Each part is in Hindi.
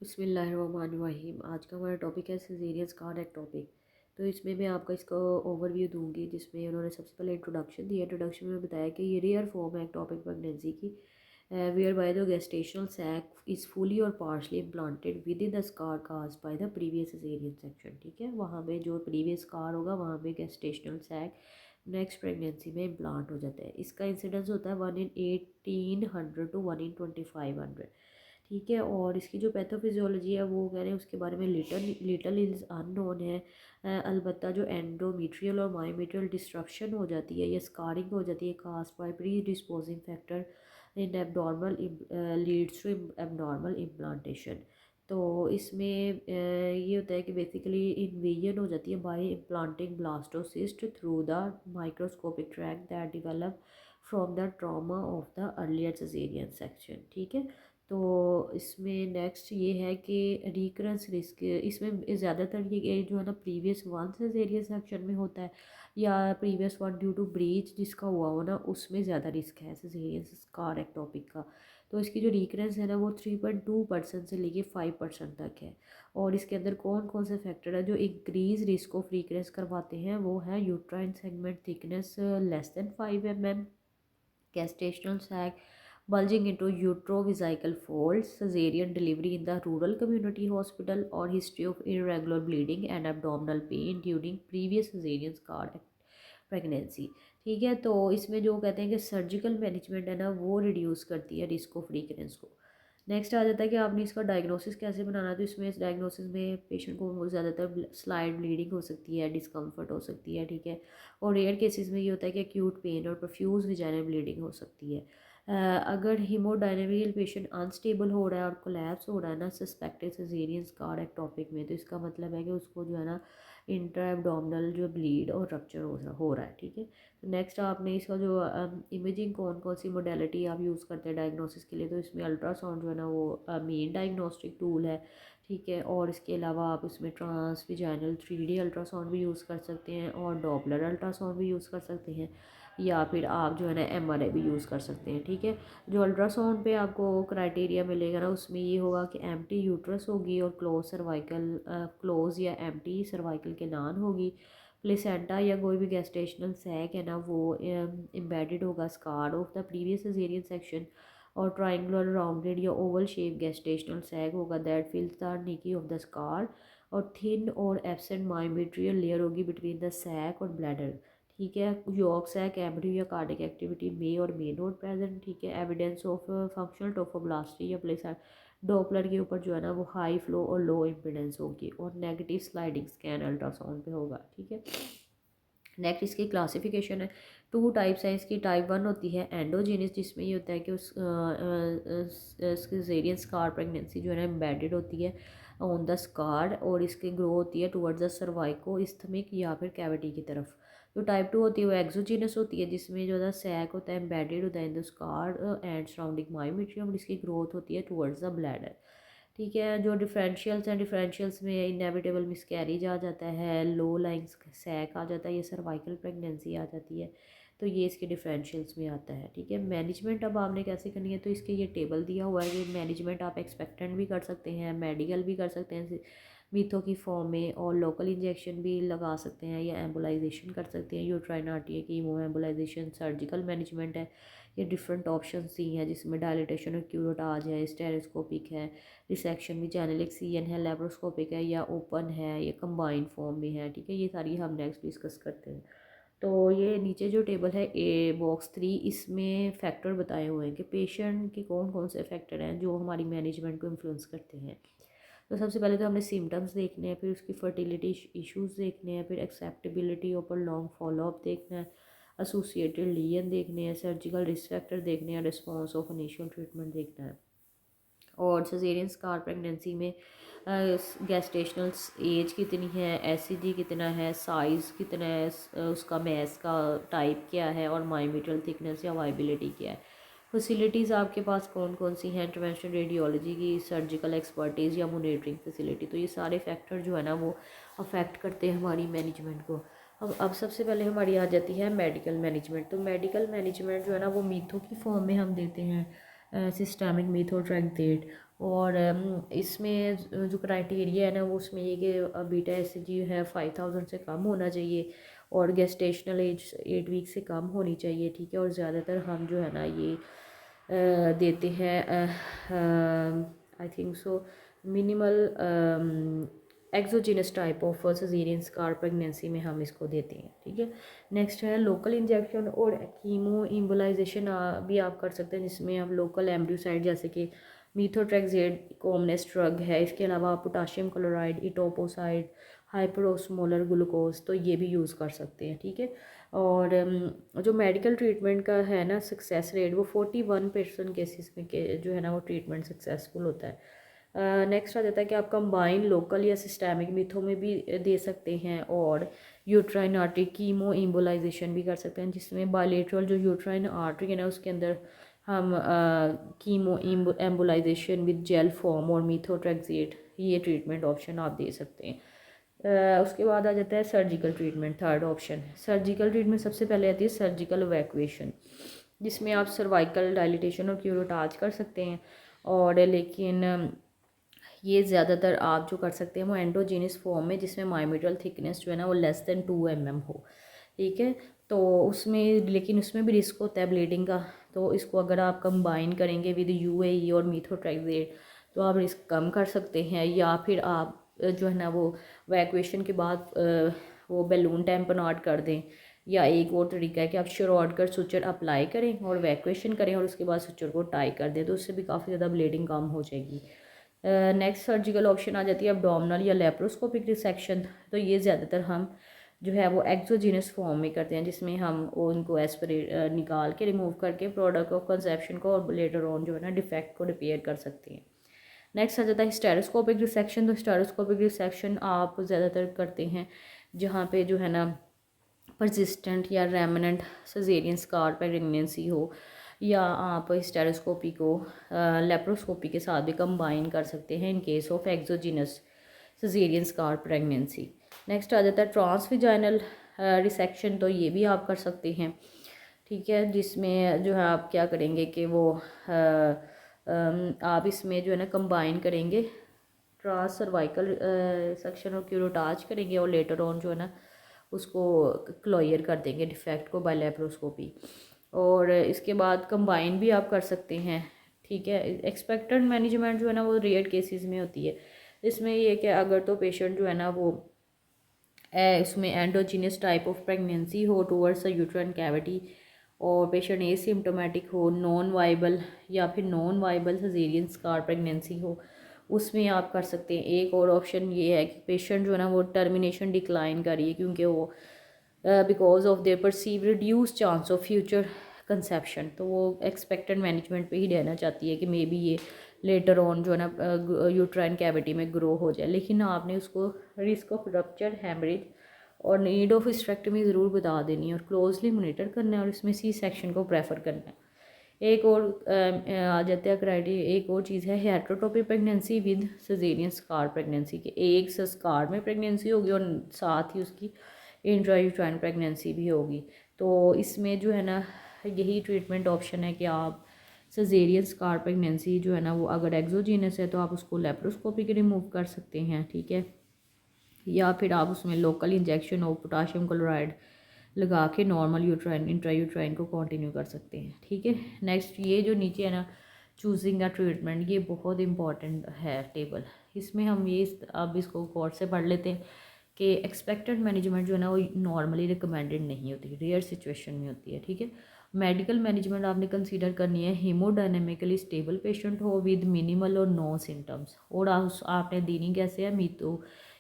बिस्मिल्लाहिर्रहमानिर्रहीम। आज का हमारा टॉपिक है सिजेरियन स्कार एक टॉपिक। तो इसमें मैं आपको इसका ओवरव्यू दूंगी, जिसमें उन्होंने सबसे पहले इंट्रोडक्शन दिया। इंट्रोडक्शन में बताया कि ये रेयर फॉर्म है टॉपिक प्रेगनेंसी की, where by the gestational sac is fully or partially implanted within the scar cause by the previous caesarean section. ठीक है, वहाँ पे जो प्रीवियस स्कार होगा वहाँ पे गेस्टेशनल सैक नेक्स्ट प्रेगनेंसी में इम्प्लांट हो जाता है। इसका इंसिडेंस होता है 1 in 1800 टू 1 in 2500। ठीक है, और इसकी जो पैथोफिजियोलॉजी है वो कह रहे हैं उसके बारे में लिटल लिटल इज अननोन है। अलबत्ता जो एंडोमीट्रियल और मायोमीट्रियल डिस्ट्रक्शन हो जाती है या स्कारिंग हो जाती है caused by predisposing factor in abnormal leads to abnormal implantation. तो इसमें ये होता है कि बेसिकली इन्वेजन हो जाती है by implanting blastocyst through the microscopic track that develop from the trauma of the earlier caesarean section. ठीक है, तो इसमें नेक्स्ट ये है कि रिकरेंस रिस्क इसमें ज़्यादातर ये जो है ना प्रीवियस वन सिजेरियन सेक्शन में होता है या previous one due to breech जिसका हुआ हो ना, उसमें ज़्यादा रिस्क है सिजेरियन स्कार एक्टोपिक का। तो इसकी जो रिकरेंस है ना वो 3.2% से लेके 5% तक है। और इसके अंदर कौन कौन से फैक्टर है जो इंक्रीज रिस्क ऑफ रिकरेंस करवाते हैं, वो है uterine segment thickness <5 mm, gestational sac bulging into uterovesical folds, cesarean delivery in the rural community hospital, or history of irregular bleeding and abdominal pain during previous cesarean scar pregnancy. ठीक है, तो इसमें जो कहते हैं कि सर्जिकल मैनेजमेंट है ना वो रिड्यूस करती है रिस्क ऑफ रिकरेंस को। नेक्स्ट आ जाता है कि आपने इसका डायग्नोसिस कैसे बनाना है। तो इसमें इस डायग्नोसिस में पेशेंट को ज़्यादातर स्लाइड ब्लीडिंग हो सकती है, डिस्कम्फर्ट हो सकती है। ठीक है, और रेयर केसेस में ये होता है कि एक्यूट पेन और प्रोफ्यूज विजाइनल ब्लीडिंग हो सकती है। अगर हीमोडायनेमिकल पेशेंट अनस्टेबल हो रहा है और कोलैप्स हो रहा है ना सस्पेक्टेड सिजेरियन स्कार एक्टोपिक में, तो इसका मतलब है कि उसको जो है ना इंट्रा एब्डोमिनल जो ब्लीड और रप्चर हो रहा है। ठीक है, तो नेक्स्ट आपने इसका जो इमेजिंग कौन कौन सी मोडेलिटी आप यूज़ करते हैं डायग्नोसिस के लिए, तो इसमें अल्ट्रासाउंड जो है ना वो मेन डायग्नोस्टिक टूल है। ठीक है, और इसके अलावा आप इसमें ट्रांस विजाइनल 3D अल्ट्रासाउंड भी यूज़ कर सकते हैं और डॉपलर अल्ट्रासाउंड भी यूज़ कर सकते हैं, या फिर आप जो है ना MRI भी यूज़ कर सकते हैं। ठीक है, जो अल्ट्रासाउंड पे आपको क्राइटेरिया मिलेगा ना उसमें ये होगा कि एम्प्टी यूट्रस होगी और क्लोज सर्वाइकल क्लोज या एम्प्टी सर्वाइकल के नान होगी, प्लेसेंटा या कोई भी गेस्टेशनल सैक है ना वो एम्बेडेड होगा scar of the previous caesarean section, और ट्राइंगुलर राउंडेड या ओवल शेप गेस्टेशनल सैक होगा that fills the niche of the scar, और थिन और एब्सेंट मायोमेट्रियल लेयर होगी बिटवीन द सैक और ब्लैडर। ठीक है, यॉर्क सैक एम्ब्रियो या कार्डिक एक्टिविटी मे और मे नॉट प्रेजेंट। ठीक है, एविडेंस ऑफ फंक्शनल टोफोब्लास्टी या प्लेस डॉपलर के ऊपर जो है ना वो हाई फ्लो और लो इम्पिडेंस होगी, और नेगेटिव स्लाइडिंग स्कैन अल्ट्रासाउंड पे होगा। ठीक है, नेक्स्ट इसकी क्लासिफिकेशन है। टू टाइप्स है इसकी। टाइप 1 होती है एंडोजेनिस, जिसमें ये होता है कि उस सिजेरियन स्कार प्रेगनेंसी जो है ना एम्बेडेड होती है ऑन द स्कार, और इसकी ग्रो होती है टुवर्ड्स द सर्वाइको इस्थमिक या फिर कैविटी की तरफ। जो टाइप 2 होती है वो एक्सोजेनस होती है, जिसमें जो है सैक होता है एम्बेडेड होता है इन the scar and surrounding myometrium, और इसकी ग्रोथ होती है टुवर्ड्स द ब्लैडर। ठीक है, जो डिफरेंशियल्स हैं डिफरेंशियल्स में इनएविटेबल मिसकैरेज आ जाता है, लो लाइंग सैक आ जाता है, ये सर्वाइकल प्रेगनेंसी आ जाती है, तो ये इसके डिफरेंशियल्स में आता है। ठीक है, मैनेजमेंट अब आपने कैसे करनी है, तो इसके ये टेबल दिया हुआ है। ये मैनेजमेंट आप एक्सपेक्टेंट भी कर सकते हैं, मेडिकल भी कर सकते हैं मीथो की फॉर्म में, और लोकल इंजेक्शन भी लगा सकते हैं या एम्बोलाइजेशन कर सकते हैं, यूट्राइन आरटीए की एम्बोलाइजेशन। सर्जिकल मैनेजमेंट है, ये डिफरेंट ऑप्शन दी हैं जिसमें डायलिटेशन और क्यूरोटाज है, स्टेरोस्कोपिक है, रिसेक्शन भी चैनलिक सीएन है, लेप्रोस्कोपिक है या ओपन है, ये कंबाइंड फॉर्म में है। ठीक है, ये सारी हम नेक्स्ट डिस्कस करते हैं। तो ये नीचे जो टेबल है ए बॉक्स 3, इसमें फैक्टर बताए हुए हैं कि पेशेंट के कौन कौन से फैक्टर हैं जो हमारी मैनेजमेंट को इन्फ्लुएंस करते हैं। तो सबसे पहले तो हमने सिम्टम्स देखने हैं, फिर उसकी फर्टिलिटी इश्यूज देखने हैं, फिर एक्सेप्टेबिलिटी और लॉन्ग फॉलोअप देखना है, एसोसिएटेड लीजन देखने हैं, सर्जिकल रिस्क फैक्टर देखने हैं, रिस्पॉन्स ऑफ इनिशियल ट्रीटमेंट देखना है। और सजेरियन स्कार प्रेगनेंसी में गेस्टेशनल एज कितनी है, एससीजी कितना है, साइज़ कितना है, उसका मैस का टाइप क्या है, और मायोमीट्रियल थिकनेस या वाइबिलिटी क्या है। फैसिलिटीज़ आपके पास कौन कौन सी हैं, इंटरवेंशनल रेडियोलॉजी की, सर्जिकल एक्सपर्टीज़ या मोनिटरिंग फैसिलिटी, तो ये सारे फैक्टर जो है ना वो अफेक्ट करते हैं हमारी मैनेजमेंट को। अब सबसे पहले हमारी आ जाती है मेडिकल मैनेजमेंट। तो मेडिकल मैनेजमेंट जो है ना वो मीथो की फॉर्म में हम देते हैं, सिस्टमिक मीथोट्रेक्टेट, और इसमें जो क्राइटेरिया है ना वो उसमें ये कि बीटा एस जी है 5000 से कम होना चाहिए और गेस्टेशनल एज 8 वीक से कम होनी चाहिए, ठीक है। और ज़्यादातर हम जो है ना ये देते हैं I think so minimal exogenous type of caesarean scar pregnancy में हम इसको देते हैं, ठीक है। नेक्स्ट है लोकल इंजेक्शन और कीमो इम्बोलाइजेशन भी आप कर सकते हैं, जिसमें आप लोकल एम्ब्रियोसाइड जैसे कि मीथोट्रेक्सेट कॉमनेस्ट ड्रग है, इसके अलावा potassium chloride, etoposide, hyperosmolar glucose, तो ये भी यूज़ कर सकते हैं, ठीक है। और जो मेडिकल ट्रीटमेंट का है ना सक्सेस रेट वो 41% केसेस में के जो है ना वो ट्रीटमेंट सक्सेसफुल होता है। नेक्स्ट आ जाता है कि आप कंबाइन लोकल या सिस्टेमिक मिथों में भी दे सकते हैं और यूट्राइन आर्टरी कीमो इम्बोलाइजेशन भी कर सकते हैं, जिसमें बायलेटरल जो यूट्राइन आर्टरी है ना उसके अंदर हम chemo embolisation with jail form और मीथोट्रेक्सेट ये ट्रीटमेंट ऑप्शन आप दे सकते हैं। उसके बाद आ जाता है surgical treatment, third option. Surgical treatment सबसे पहले आती है सर्जिकल इवैक्यूएशन, जिसमें आप सर्वाइकल डायलिटेशन और क्यूरोटाज कर सकते हैं। और लेकिन ये ज़्यादातर आप जो कर सकते हैं वो एंडोजीनस फॉर्म में, जिसमें मायोमीट्रियल थिकनेस जो है ना वो <2 mm हो, ठीक है। तो उसमें लेकिन उसमें भी रिस्क होता है ब्लीडिंग का, तो इसको अगर आप कंबाइन करेंगे विद यूएई और मीथोट्रेक्सेट तो आप रिस्क कम कर सकते हैं। या फिर आप जो है ना वो वैक्यूएशन के बाद वो बैलून टैम्पनाट कर दें, या एक और तरीका है कि आप श्योरॉड कर सुचर अप्लाई करें और वैक्यूएशन करें और उसके बाद सुचर को टाई कर दें, तो उससे भी काफ़ी ज़्यादा ब्लीडिंग कम हो जाएगी। नेक्स्ट सर्जिकल ऑप्शन आ जाती है एब्डोमिनल या लेप्रोस्कोपिक रिसेक्शन, तो ये ज़्यादातर हम जो है वो एक्सोजीनस फॉर्म में करते हैं, जिसमें हम उनको एस्पिरेट निकाल के रिमूव करके प्रोडक्ट ऑफ कंसेप्शन को और लेटर ऑन जो है ना डिफेक्ट को रिपेयर कर सकते हैं। नेक्स्ट आ जाता है स्टेरोस्कोपिक रिसेक्शन, तो स्टेरोस्कोपिक रिसेक्शन आप ज़्यादातर करते हैं जहाँ पे जो है ना परसिस्टेंट या रेमिनेंट सजेरियन स्कार प्रेगनेंसी हो, या आप स्टेरोस्कोपी को लेप्रोस्कोपी के साथ भी कंबाइन कर सकते हैं in case of exogenous caesarean scar pregnancy. Next आ जाता है ट्रांसविजाइनल रिसेक्शन, तो ये भी आप कर सकते हैं, ठीक है। जिसमें जो है आप क्या करेंगे कि वो आप इसमें जो है ना कंबाइन करेंगे ट्रांस सर्वाइकल सेक्शन और क्यूरोटाज करेंगे और लेटर ऑन जो है ना उसको क्लोयर कर देंगे डिफेक्ट को बाय लेप्रोस्कोपी। और इसके बाद कंबाइन भी आप कर सकते हैं, ठीक है। एक्सपेक्टेड मैनेजमेंट जो है ना वो रेयर केसेस में होती है, इसमें ये कि अगर तो पेशेंट जो है ना वो इसमें एंडोजीनियस टाइप ऑफ प्रेगनेंसी हो टूवर्ड्स द यूट्राइन कैविटी और पेशेंट एसिम्प्टोमेटिक हो, नॉन वाइबल या फिर non viable caesarean scar pregnancy हो, उसमें आप कर सकते हैं। एक और ऑप्शन ये है कि पेशेंट जो है ना वो टर्मिनेशन डिक्लाइन कर रही है क्योंकि वो because of their perceive reduce chance of future conception, तो वो एक्सपेक्टेड मैनेजमेंट पे ही रहना चाहती है कि मे बी ये लेटर ऑन जो है ना यूट्राइन कैविटी में ग्रो हो जाए, लेकिन आपने उसको रिस्क ऑफ रप्चर, हेमरेज और नीड ऑफ हिस्टेक्टमी ज़रूर बता देनी है और क्लोजली मोनिटर करना है और इसमें सी सेक्शन को प्रेफर करना है। एक और आ जाता है क्राइटेरिया, एक और चीज़ है heterotopic pregnancy with caesarean scar pregnancy, के एक स्कार में प्रेगनेंसी होगी और साथ ही उसकी इंट्रायूट्राइन प्रेगनेंसी भी होगी। तो इसमें जो है ना यही ट्रीटमेंट ऑप्शन है कि आप सजेरियन स्कार प्रेगनेंसी जो है ना वो अगर एक्सोजीनस है तो आप उसको लेप्रोस्कोपिक रिमूव कर सकते हैं, ठीक है। या फिर आप उसमें लोकल इंजेक्शन और पोटाशियम क्लोराइड लगा के नॉर्मल यूट्राइन इंट्रायूट्राइन को कंटिन्यू कर सकते हैं, ठीक है। नेक्स्ट ये जो नीचे है ना चूजिंग अ ट्रीटमेंट, ये बहुत इंपॉर्टेंट है टेबल, इसमें हम ये अब इसको गौर से पढ़ लेते हैं कि एक्सपेक्टेड मैनेजमेंट जो है ना वो नॉर्मली रिकमेंडेड नहीं होती, रेयर सिचुएशन में होती है, ठीक है। मेडिकल मैनेजमेंट आपने कंसीडर करनी है हीमोडायनेमिकली स्टेबल पेशेंट हो विद मिनिमल और नो सिम्टम्स, और आपने देनी कैसे है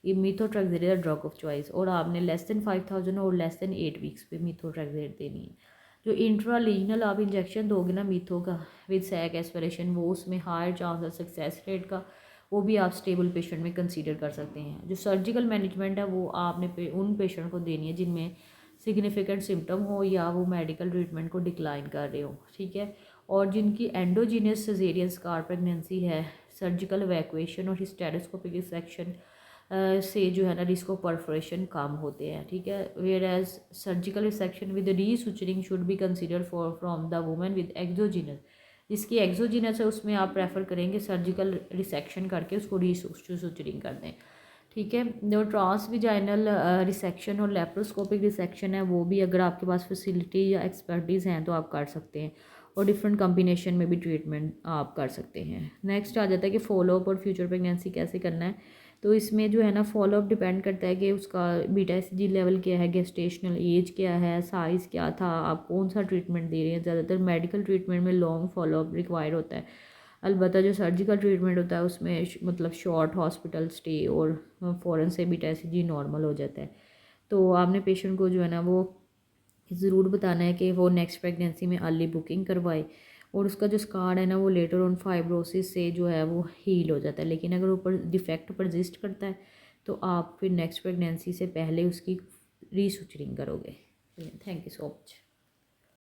मीथोट्रेक्सेट ड्रग ऑफ चॉइस, और आपने लेस देन 5000 और लेस देन 8 वीक्स पे मीथोट्रेक्सेट देनी है। जो इंट्रालीजनल आप इंजेक्शन दोगे ना मीथो का विद सैक एस्पिरेशन, वो उसमें हायर चांस है सक्सेस रेट का, वो भी आप स्टेबल पेशेंट में कंसीडर कर सकते हैं। जो सर्जिकल मैनेजमेंट है वो आपने उन पेशेंट को देनी है जिनमें सिग्निफिकेंट सिम्टम हो या वो मेडिकल ट्रीटमेंट को डिक्लाइन कर रहे हो, ठीक है। और जिनकी एंडोजीनियस सजेरियन स्कार प्रेगनेंसी है, सर्जिकल वैक्यूएशन और हिस्टेरोस्कोपिक रिसेक्शन से जो है ना रिस्क ऑफ परफोरेशन कम होते हैं, ठीक है। Whereas surgical resection with resuturing should be considered for from the women with exogenous जिसकी एक्सोजीनस है उसमें आप प्रेफर करेंगे सर्जिकल रिसेक्शन करके उसको रीसुचरिंग कर दें, ठीक है। जो ट्रांस विजाइनल रिसेक्शन और लेप्रोस्कोपिक रिसेक्शन है वो भी अगर आपके पास फैसिलिटी या एक्सपर्टीज़ हैं तो आप कर सकते हैं, और डिफरेंट कॉम्बिनेशन में भी ट्रीटमेंट आप कर सकते हैं। नेक्स्ट आ जाता है कि फॉलोअप और फ्यूचर प्रेगनेंसी कैसे करना है। तो इसमें जो है ना फॉलोअप डिपेंड करता है कि उसका बीटा एसिजी लेवल क्या है, गेस्टेशनल एज क्या है, साइज़ क्या था, आप कौन सा ट्रीटमेंट दे रहे हैं। ज़्यादातर मेडिकल ट्रीटमेंट में लॉन्ग फॉलोअप रिक्वायर होता है, अलबत्ता जो सर्जिकल ट्रीटमेंट होता है उसमें मतलब शॉर्ट हॉस्पिटल स्टे और फ़ौरन से बीटा एसिजी नॉर्मल हो जाता है। तो आपने पेशेंट को जो है ना वो ज़रूर बताना है कि वो नेक्स्ट प्रेगनेंसी में अर्ली बुकिंग करवाए, और उसका जो स्कार है ना वो लेटर ऑन फाइब्रोसिस से जो है वो हील हो जाता है। लेकिन अगर ऊपर डिफेक्ट परजिस्ट करता है तो आप फिर नेक्स्ट प्रेगनेंसी से पहले उसकी रीसुचरिंग करोगे। Thank you so much.